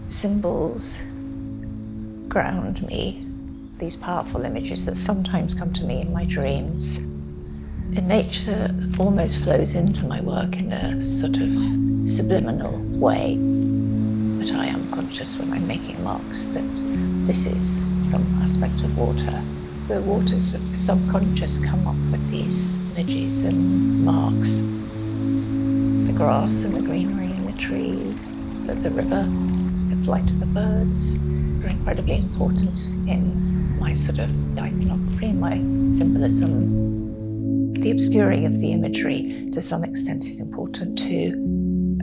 Symbols ground me, these powerful images that sometimes come to me in my dreams. And nature almost flows into my work in a sort of subliminal way. But I am conscious when I'm making marks that this is some aspect of water. The waters of the subconscious come up with these images and marks. The grass and the greenery and the trees, the river, the flight of the birds are incredibly important in my sort of iconography, my symbolism. The obscuring of the imagery to some extent is important to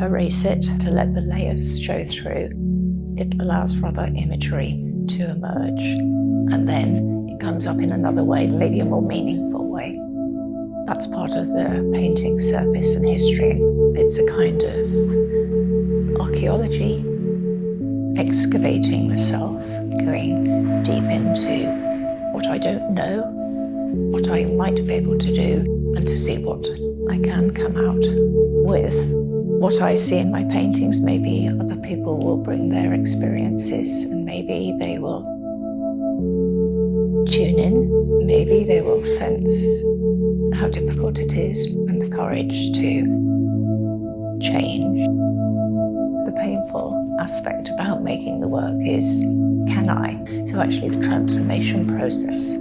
erase it, to let the layers show through. It allows for other imagery to emerge, and then it comes up in another way, maybe a more meaningful way. That's part of the painting surface and history. It's a kind of archaeology, excavating the self, going deep into what I don't know, what I might be able to do, and to see what I can come out with. What I see in my paintings, maybe other people will bring their experiences and maybe they will tune in, maybe they will sense how difficult it is and the courage to change. The painful aspect about making the work is, can I? So actually the transformation process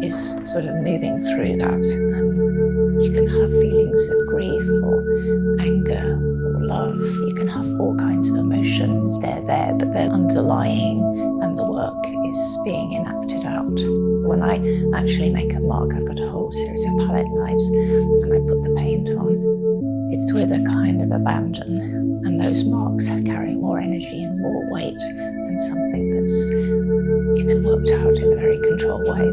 is sort of moving through that. And you can have feelings of grief or anger or love. You can have all kinds of emotions. They're there, but they're underlying, and the work is being enacted out. When I actually make a mark, I've got a whole series of palette knives, and I put the paint on. It's with a kind of abandon, and those marks carry more energy and more weight than something that's, worked out in a very controlled way.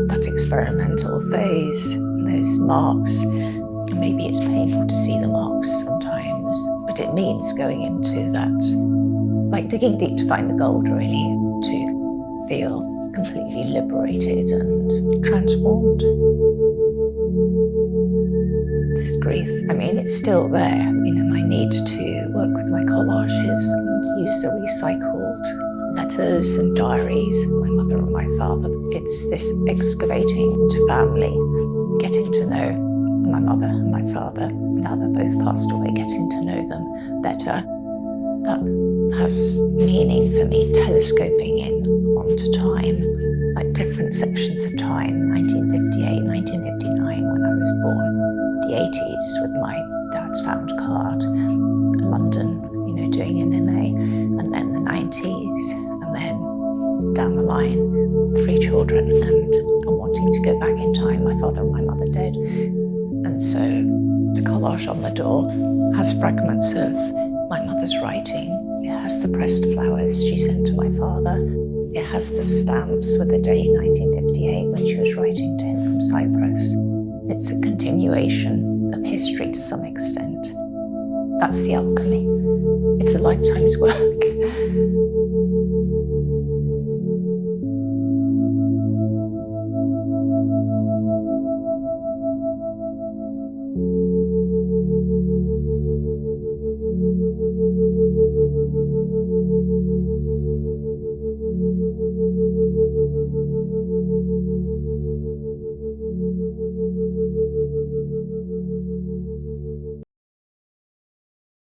That experimental phase, those marks, and maybe it's painful to see the marks sometimes, but it means going into that, like digging deep to find the gold, really, to feel completely liberated and transformed. This grief, it's still there. My need to work with my collages and use the recycled letters and diaries of my mother and my father. It's this excavating into family, getting to know my mother and my father. Now they're both passed away, getting to know them better. That has meaning for me, telescoping in onto time, like different sections of time, 1958, 1959 when I was born, the 80s with my dad's found card, London, doing an MA, and then the 90s, and then down the line, 3 children, and I'm wanting to go back in time, my father and my mother dead. And so the collage on the door has fragments of my mother's writing. It has the pressed flowers she sent to my father. It has the stamps with the day 1958 when she was writing to him from Cyprus. It's a continuation of history to some extent. That's the alchemy. It's a lifetime's work.